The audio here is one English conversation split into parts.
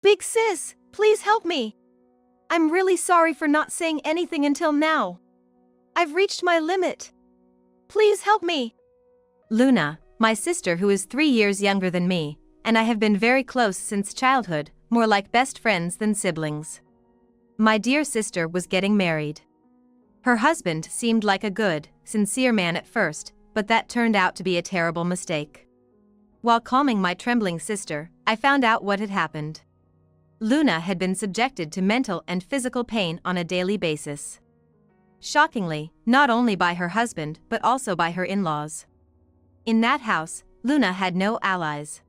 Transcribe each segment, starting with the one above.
Big sis, please help me. I'm really sorry for not saying anything until now. I've reached my limit. Please help me. Luna, my sister who is 3 years younger than me, and I have been very close since childhood, more like best friends than siblings. My dear sister was getting married. Her husband seemed like a good, sincere man at first, but that turned out to be a terrible mistake. While calming my trembling sister, I found out what had happened. Luna had been subjected to mental and physical pain on a daily basis. Shockingly, not only by her husband but also by her in-laws. In that house, Luna had no allies.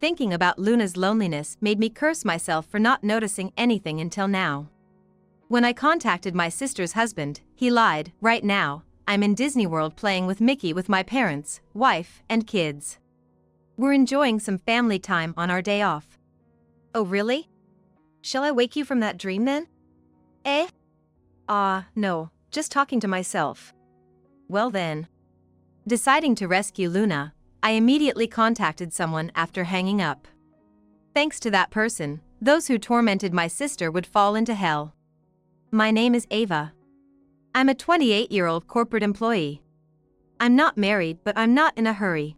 Thinking about Luna's loneliness made me curse myself for not noticing anything until now. When I contacted my sister's husband, he lied. Right now, I'm in Disney World playing with Mickey with my parents, wife, and kids. We're enjoying some family time on our day off. Oh really? Shall I wake you from that dream then? Eh? No, just talking to myself. Well then. Deciding to rescue Luna, I immediately contacted someone after hanging up. Thanks to that person, those who tormented my sister would fall into hell. My name is Ava. I'm a 28-year-old corporate employee. I'm not married, but I'm not in a hurry.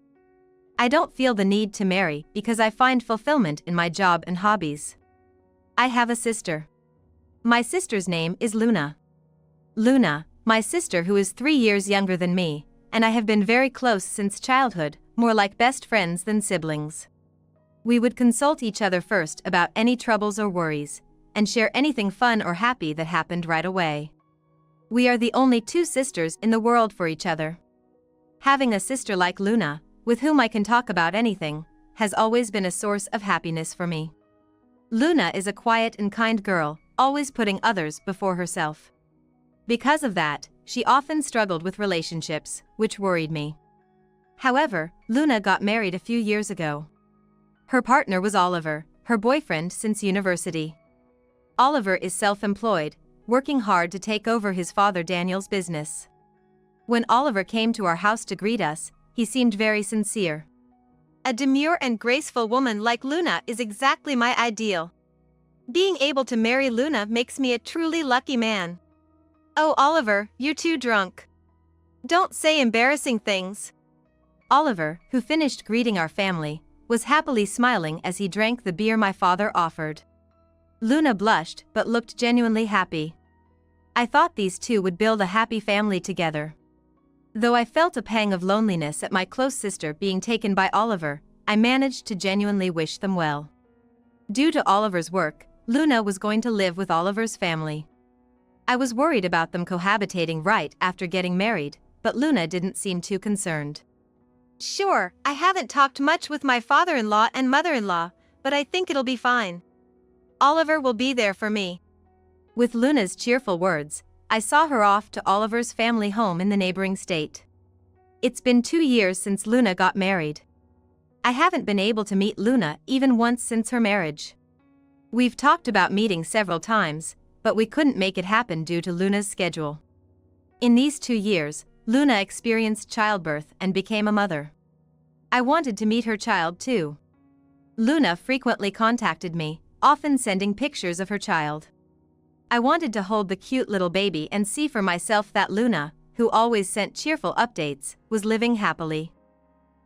I don't feel the need to marry because I find fulfillment in my job and hobbies. I have a sister. My sister's name is Luna. Luna, my sister who is 3 years younger than me, and I have been very close since childhood, more like best friends than siblings. We would consult each other first about any troubles or worries, and share anything fun or happy that happened right away. We are the only 2 sisters in the world for each other. Having a sister like Luna, with whom I can talk about anything, has always been a source of happiness for me. Luna is a quiet and kind girl, always putting others before herself. Because of that, she often struggled with relationships, which worried me. However, Luna got married a few years ago. Her partner was Oliver, her boyfriend since university. Oliver is self-employed, working hard to take over his father Daniel's business. When Oliver came to our house to greet us, he seemed very sincere. A demure and graceful woman like Luna is exactly my ideal. Being able to marry Luna makes me a truly lucky man. Oh Oliver, you're too drunk. Don't say embarrassing things. Oliver, who finished greeting our family, was happily smiling as he drank the beer my father offered. Luna blushed but looked genuinely happy. I thought these 2 would build a happy family together. Though I felt a pang of loneliness at my close sister being taken by Oliver, I managed to genuinely wish them well. Due to Oliver's work, Luna was going to live with Oliver's family. I was worried about them cohabitating right after getting married, but Luna didn't seem too concerned. Sure, I haven't talked much with my father-in-law and mother-in-law, but I think it'll be fine. Oliver will be there for me. With Luna's cheerful words, I saw her off to Oliver's family home in the neighboring state. It's been 2 years since Luna got married. I haven't been able to meet Luna even once since her marriage. We've talked about meeting several times, but we couldn't make it happen due to Luna's schedule. In these 2 years, Luna experienced childbirth and became a mother. I wanted to meet her child too. Luna frequently contacted me, often sending pictures of her child. I wanted to hold the cute little baby and see for myself that Luna, who always sent cheerful updates, was living happily.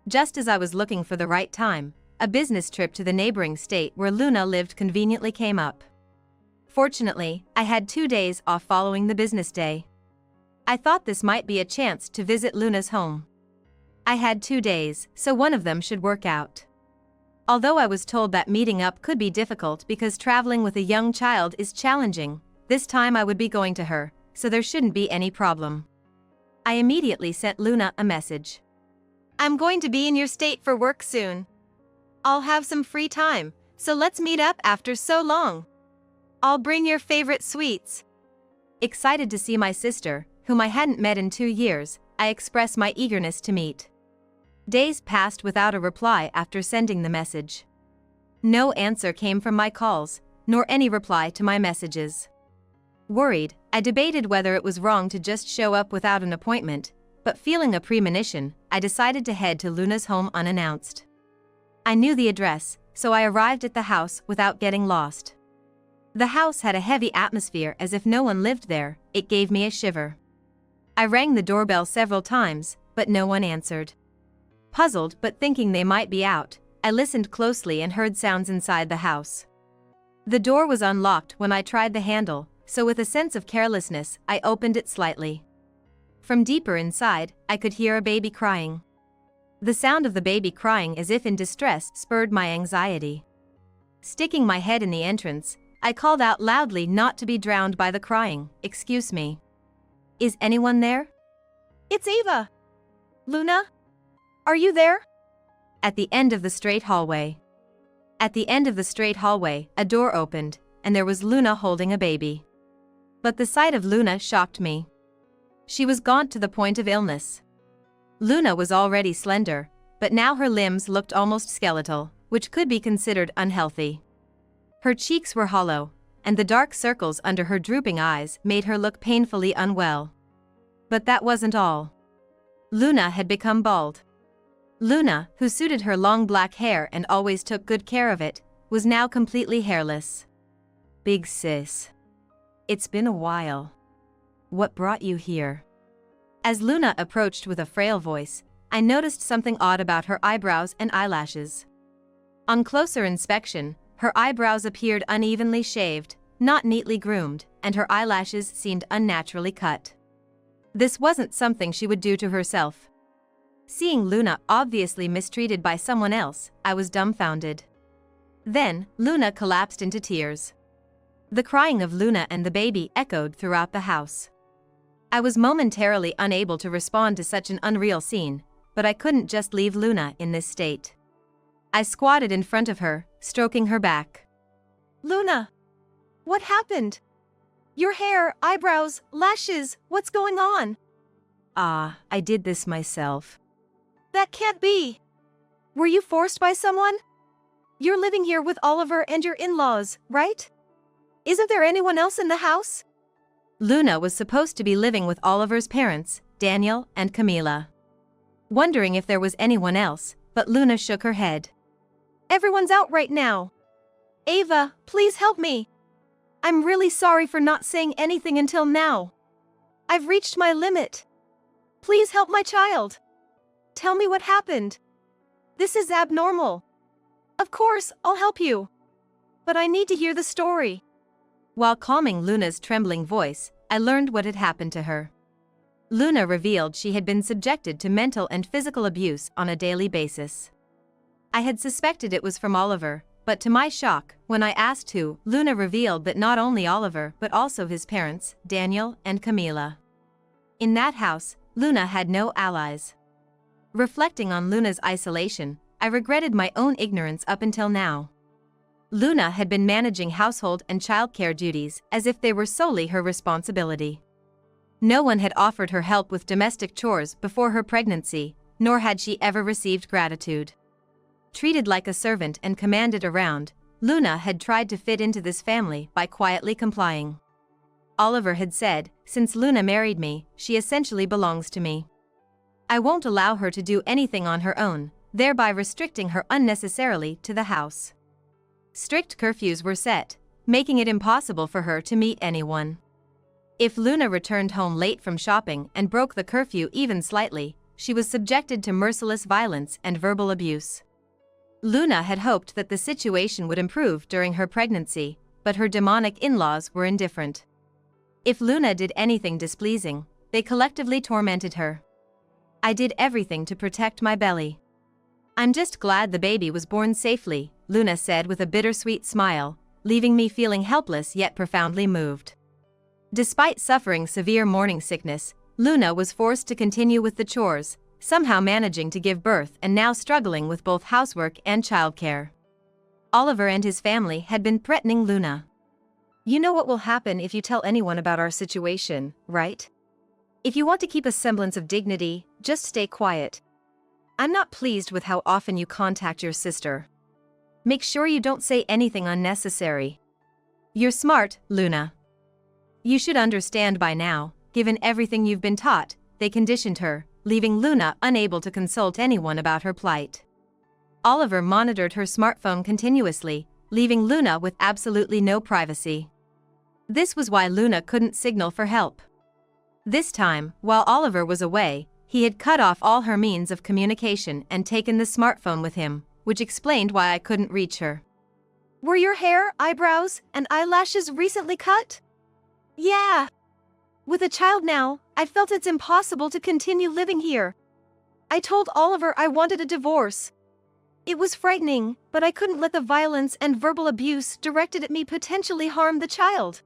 Just as I was looking for the right time, a business trip to the neighboring state where Luna lived conveniently came up. Fortunately, I had 2 days off following the business day. I thought this might be a chance to visit Luna's home. I had 2 days, so one of them should work out. Although I was told that meeting up could be difficult because traveling with a young child is challenging, this time I would be going to her, so there shouldn't be any problem. I immediately sent Luna a message. I'm going to be in your state for work soon. I'll have some free time, so let's meet up after so long. I'll bring your favorite sweets. Excited to see my sister, whom I hadn't met in 2 years, I expressed my eagerness to meet. Days passed without a reply after sending the message. No answer came from my calls, nor any reply to my messages. Worried, I debated whether it was wrong to just show up without an appointment, but feeling a premonition, I decided to head to Luna's home unannounced. I knew the address, so I arrived at the house without getting lost. The house had a heavy atmosphere as if no one lived there. It gave me a shiver. I rang the doorbell several times, but no one answered. Puzzled but thinking they might be out, I listened closely and heard sounds inside the house. The door was unlocked when I tried the handle, so with a sense of carelessness, I opened it slightly. From deeper inside, I could hear a baby crying. The sound of the baby crying as if in distress spurred my anxiety. Sticking my head in the entrance, I called out loudly not to be drowned by the crying. "Excuse me. Is anyone there?" It's Ava. Luna? Are you there? At the end of the straight hallway. At the end of the straight hallway, a door opened, and there was Luna holding a baby. But the sight of Luna shocked me. She was gaunt to the point of illness. Luna was already slender, but now her limbs looked almost skeletal, which could be considered unhealthy. Her cheeks were hollow, and the dark circles under her drooping eyes made her look painfully unwell. But that wasn't all. Luna had become bald. Luna, who suited her long black hair and always took good care of it, was now completely hairless. "Big sis. It's been a while. What brought you here?" As Luna approached with a frail voice, I noticed something odd about her eyebrows and eyelashes. On closer inspection, her eyebrows appeared unevenly shaved, not neatly groomed, and her eyelashes seemed unnaturally cut. This wasn't something she would do to herself. Seeing Luna obviously mistreated by someone else, I was dumbfounded. Then, Luna collapsed into tears. The crying of Luna and the baby echoed throughout the house. I was momentarily unable to respond to such an unreal scene, but I couldn't just leave Luna in this state. I squatted in front of her, stroking her back. Luna! What happened? Your hair, eyebrows, lashes, what's going on? I did this myself. That can't be. Were you forced by someone? You're living here with Oliver and your in-laws, right? Isn't there anyone else in the house? Luna was supposed to be living with Oliver's parents, Daniel and Camila. Wondering if there was anyone else, but Luna shook her head. Everyone's out right now. Ava, please help me. I'm really sorry for not saying anything until now. I've reached my limit. Please help my child. Tell me what happened. This is abnormal. Of course, I'll help you. But I need to hear the story. While calming Luna's trembling voice, I learned what had happened to her. Luna revealed she had been subjected to mental and physical abuse on a daily basis. I had suspected it was from Oliver, but to my shock, when I asked who, Luna revealed that not only Oliver but also his parents, Daniel and Camila. In that house, Luna had no allies. Reflecting on Luna's isolation, I regretted my own ignorance up until now. Luna had been managing household and childcare duties as if they were solely her responsibility. No one had offered her help with domestic chores before her pregnancy, nor had she ever received gratitude. Treated like a servant and commanded around, Luna had tried to fit into this family by quietly complying. Oliver had said, "Since Luna married me, she essentially belongs to me. I won't allow her to do anything on her own," thereby restricting her unnecessarily to the house. Strict curfews were set, making it impossible for her to meet anyone. If Luna returned home late from shopping and broke the curfew even slightly, she was subjected to merciless violence and verbal abuse. Luna had hoped that the situation would improve during her pregnancy, but her demonic in-laws were indifferent. If Luna did anything displeasing, they collectively tormented her. I did everything to protect my belly. "I'm just glad the baby was born safely," Luna said with a bittersweet smile, leaving me feeling helpless yet profoundly moved. Despite suffering severe morning sickness, Luna was forced to continue with the chores, somehow managing to give birth and now struggling with both housework and childcare. Oliver and his family had been threatening Luna. You know what will happen if you tell anyone about our situation, right? If you want to keep a semblance of dignity, just stay quiet. I'm not pleased with how often you contact your sister. Make sure you don't say anything unnecessary. You're smart, Luna. You should understand by now, given everything you've been taught, they conditioned her, leaving Luna unable to consult anyone about her plight. Oliver monitored her smartphone continuously, leaving Luna with absolutely no privacy. This was why Luna couldn't signal for help. This time, while Oliver was away, he had cut off all her means of communication and taken the smartphone with him, which explained why I couldn't reach her. Were your hair, eyebrows, and eyelashes recently cut? Yeah. With a child now, I felt it's impossible to continue living here. I told Oliver I wanted a divorce. It was frightening, but I couldn't let the violence and verbal abuse directed at me potentially harm the child.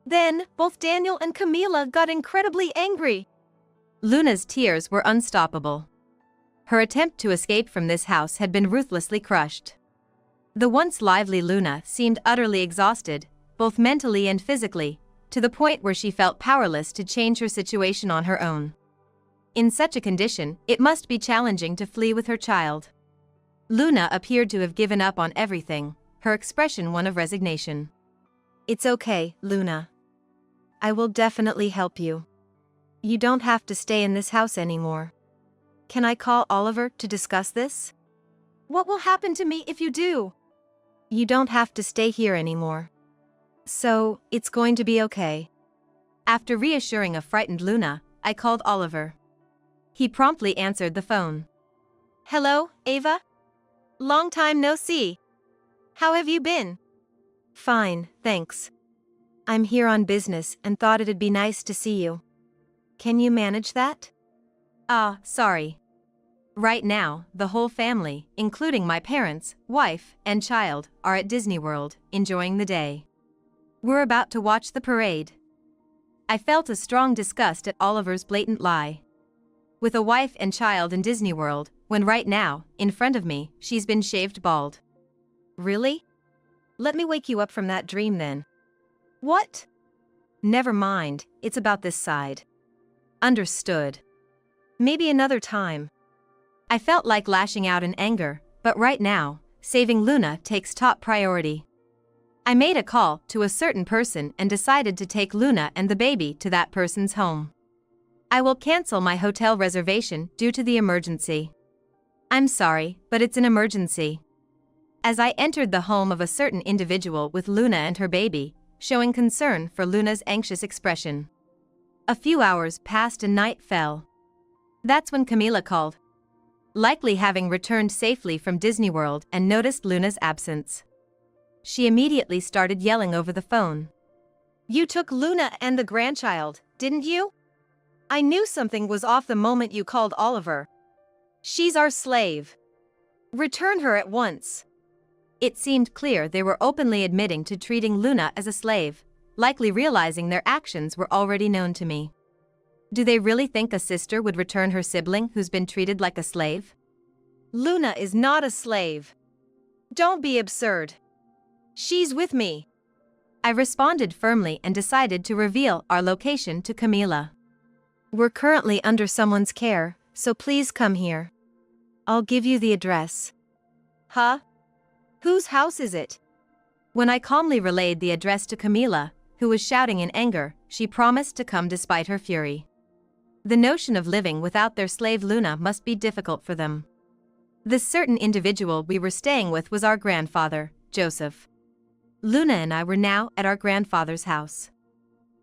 Then, both Daniel and Camila got incredibly angry. Luna's tears were unstoppable. Her attempt to escape from this house had been ruthlessly crushed. The once lively Luna seemed utterly exhausted, both mentally and physically, to the point where she felt powerless to change her situation on her own. In such a condition, it must be challenging to flee with her child. Luna appeared to have given up on everything, her expression one of resignation. It's okay, Luna. I will definitely help you. You don't have to stay in this house anymore. Can I call Oliver to discuss this? What will happen to me if you do? You don't have to stay here anymore. So, it's going to be okay. After reassuring a frightened Luna, I called Oliver. He promptly answered the phone. Hello, Ava? Long time no see. How have you been? Fine, thanks. I'm here on business and thought it'd be nice to see you. Can you manage that? Sorry. Right now, the whole family, including my parents, wife, and child, are at Disney World, enjoying the day. We're about to watch the parade. I felt a strong disgust at Oliver's blatant lie. With a wife and child in Disney World, when right now, in front of me, she's been shaved bald. Really? Let me wake you up from that dream then. What? Never mind, it's about this side. Understood. Maybe another time. I felt like lashing out in anger, but right now, saving Luna takes top priority. I made a call to a certain person and decided to take Luna and the baby to that person's home. I will cancel my hotel reservation due to the emergency. I'm sorry, but it's an emergency. As I entered the home of a certain individual with Luna and her baby, showing concern for Luna's anxious expression. A few hours passed and night fell. That's when Camila called. Likely having returned safely from Disney World and noticed Luna's absence. She immediately started yelling over the phone. You took Luna and the grandchild, didn't you? I knew something was off the moment you called Oliver. She's our slave. Return her at once. It seemed clear they were openly admitting to treating Luna as a slave, likely realizing their actions were already known to me. Do they really think a sister would return her sibling who's been treated like a slave? Luna is not a slave. Don't be absurd. She's with me. I responded firmly and decided to reveal our location to Camila. We're currently under someone's care, so please come here. I'll give you the address. Huh? Whose house is it? When I calmly relayed the address to Camila, who was shouting in anger, she promised to come despite her fury. The notion of living without their slave Luna must be difficult for them. This certain individual we were staying with was our grandfather, Joseph. Luna and I were now at our grandfather's house.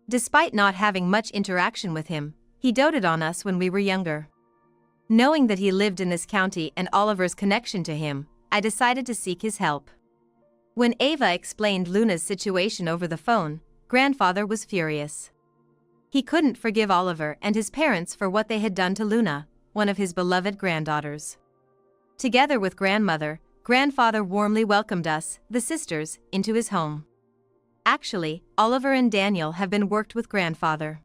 Despite not having much interaction with him, he doted on us when we were younger. Knowing that he lived in this county and Oliver's connection to him, I decided to seek his help. When Ava explained Luna's situation over the phone, grandfather was furious. He couldn't forgive Oliver and his parents for what they had done to Luna, one of his beloved granddaughters. Together with grandmother, grandfather warmly welcomed us, the sisters, into his home. Actually, Oliver and Daniel have been worked with grandfather.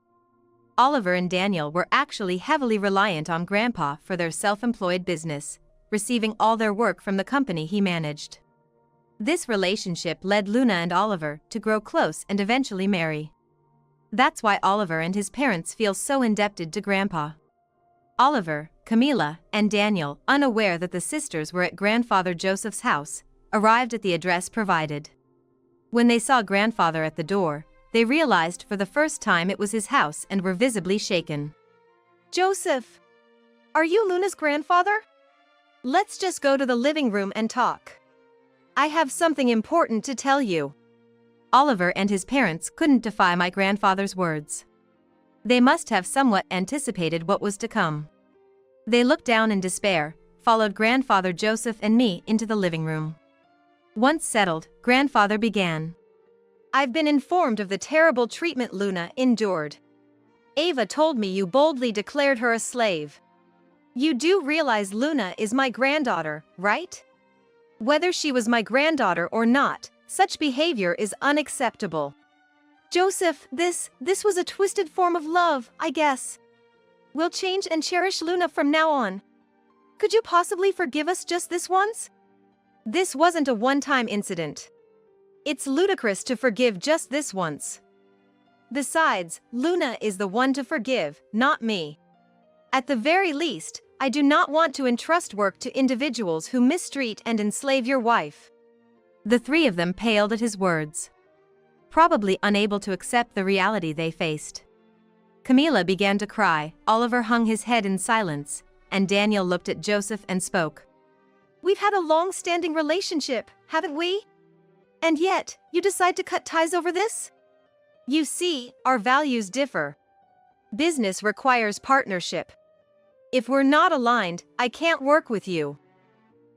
Oliver and Daniel were actually heavily reliant on Grandpa for their self-employed business, receiving all their work from the company he managed. This relationship led Luna and Oliver to grow close and eventually marry. That's why Oliver and his parents feel so indebted to Grandpa. Oliver, Camila, and Daniel, unaware that the sisters were at Grandfather Joseph's house, arrived at the address provided. When they saw Grandfather at the door, they realized for the first time it was his house and were visibly shaken. Joseph! Are you Luna's grandfather? let's just go to the living room and talk. I have something important to tell you. Oliver and his parents couldn't defy my grandfather's words. They must have somewhat anticipated what was to come. They looked down in despair, followed grandfather Joseph and me into the living room. Once settled, grandfather began. I've been informed of the terrible treatment Luna endured. Ava told me you boldly declared her a slave. You do realize Luna is my granddaughter, right? Whether she was my granddaughter or not, such behavior is unacceptable. Joseph, this was a twisted form of love, I guess. We'll change and cherish Luna from now on. Could you possibly forgive us just this once? This wasn't a one-time incident. It's ludicrous to forgive just this once. Besides, Luna is the one to forgive, not me. At the very least, I do not want to entrust work to individuals who mistreat and enslave your wife. The three of them paled at his words, probably unable to accept the reality they faced. Camila began to cry, Oliver hung his head in silence, and Daniel looked at Joseph and spoke. We've had a long-standing relationship, haven't we? And yet, you decide to cut ties over this? You see, our values differ. Business requires partnership. If we're not aligned, I can't work with you.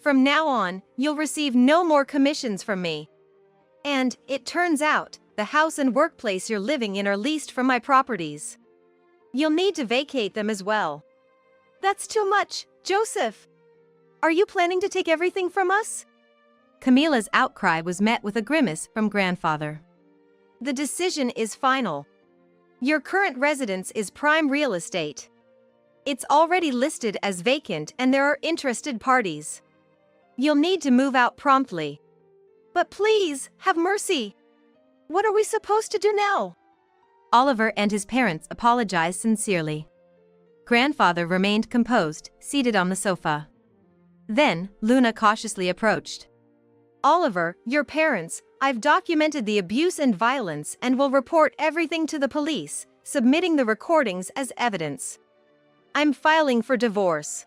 From now on, you'll receive no more commissions from me. And, it turns out, the house and workplace you're living in are leased from my properties. You'll need to vacate them as well. That's too much, Joseph. Are you planning to take everything from us? Camila's outcry was met with a grimace from grandfather. The decision is final. Your current residence is prime real estate. It's already listed as vacant and there are interested parties. You'll need to move out promptly. But please, have mercy. What are we supposed to do now? Oliver and his parents apologized sincerely. Grandfather remained composed, seated on the sofa. Then, Luna cautiously approached. Oliver, your parents, I've documented the abuse and violence and will report everything to the police, submitting the recordings as evidence. I'm filing for divorce.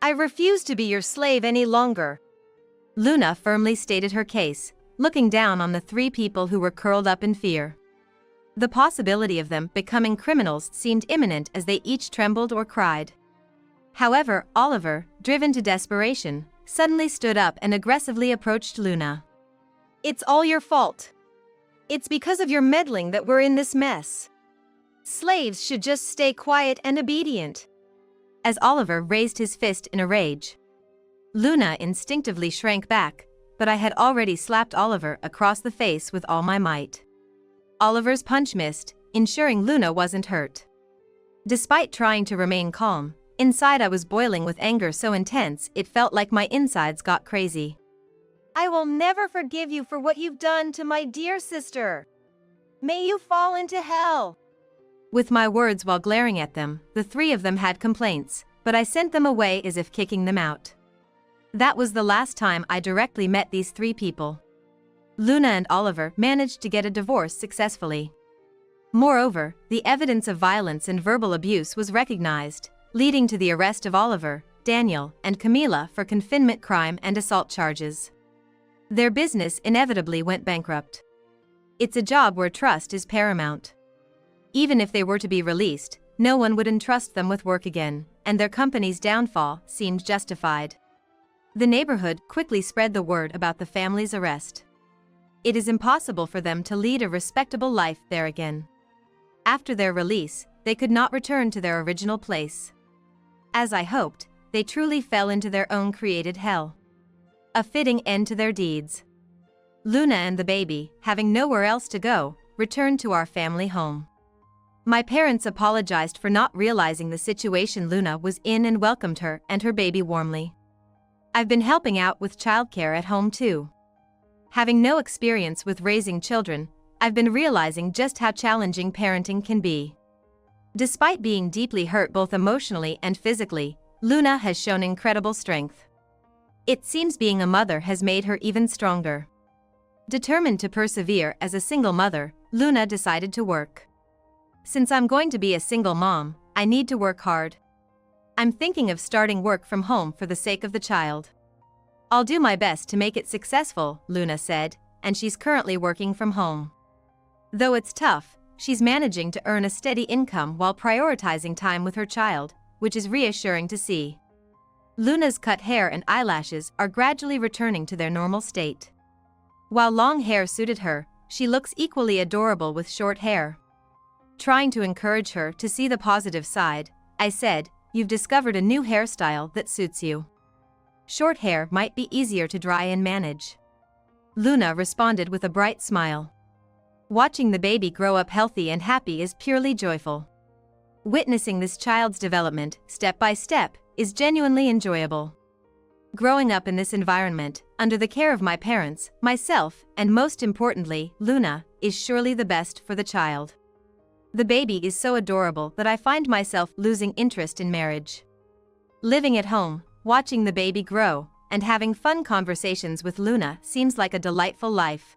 I refuse to be your slave any longer. Luna firmly stated her case, looking down on the three people who were curled up in fear. The possibility of them becoming criminals seemed imminent as they each trembled or cried. However, Oliver, driven to desperation, suddenly stood up and aggressively approached Luna. It's all your fault. It's because of your meddling that we're in this mess. Slaves should just stay quiet and obedient. As Oliver raised his fist in a rage, Luna instinctively shrank back, but I had already slapped Oliver across the face with all my might. Oliver's punch missed, ensuring Luna wasn't hurt. Despite trying to remain calm, inside I was boiling with anger so intense it felt like my insides got crazy. I will never forgive you for what you've done to my dear sister. May you fall into hell. With my words while glaring at them, the three of them had complaints, but I sent them away as if kicking them out. That was the last time I directly met these three people. Luna and Oliver managed to get a divorce successfully. Moreover, the evidence of violence and verbal abuse was recognized, leading to the arrest of Oliver, Daniel, and Camila for confinement crime and assault charges. Their business inevitably went bankrupt. It's a job where trust is paramount. Even if they were to be released, no one would entrust them with work again, and their company's downfall seemed justified. The neighborhood quickly spread the word about the family's arrest. It is impossible for them to lead a respectable life there again. After their release, they could not return to their original place. As I hoped, they truly fell into their own created hell. A fitting end to their deeds. Luna and the baby, having nowhere else to go, returned to our family home. My parents apologized for not realizing the situation Luna was in and welcomed her and her baby warmly. I've been helping out with childcare at home too. Having no experience with raising children, I've been realizing just how challenging parenting can be. Despite being deeply hurt both emotionally and physically, Luna has shown incredible strength. It seems being a mother has made her even stronger. Determined to persevere as a single mother, Luna decided to work. Since I'm going to be a single mom, I need to work hard. I'm thinking of starting work from home for the sake of the child. I'll do my best to make it successful, Luna said, and she's currently working from home. Though it's tough, she's managing to earn a steady income while prioritizing time with her child, which is reassuring to see. Luna's cut hair and eyelashes are gradually returning to their normal state. While long hair suited her, she looks equally adorable with short hair. Trying to encourage her to see the positive side, I said, "You've discovered a new hairstyle that suits you. Short hair might be easier to dry and manage." Luna responded with a bright smile. Watching the baby grow up healthy and happy is purely joyful. Witnessing this child's development, step by step, is genuinely enjoyable. Growing up in this environment, under the care of my parents, myself, and most importantly, Luna, is surely the best for the child. The baby is so adorable that I find myself losing interest in marriage. Living at home, watching the baby grow, and having fun conversations with Luna seems like a delightful life.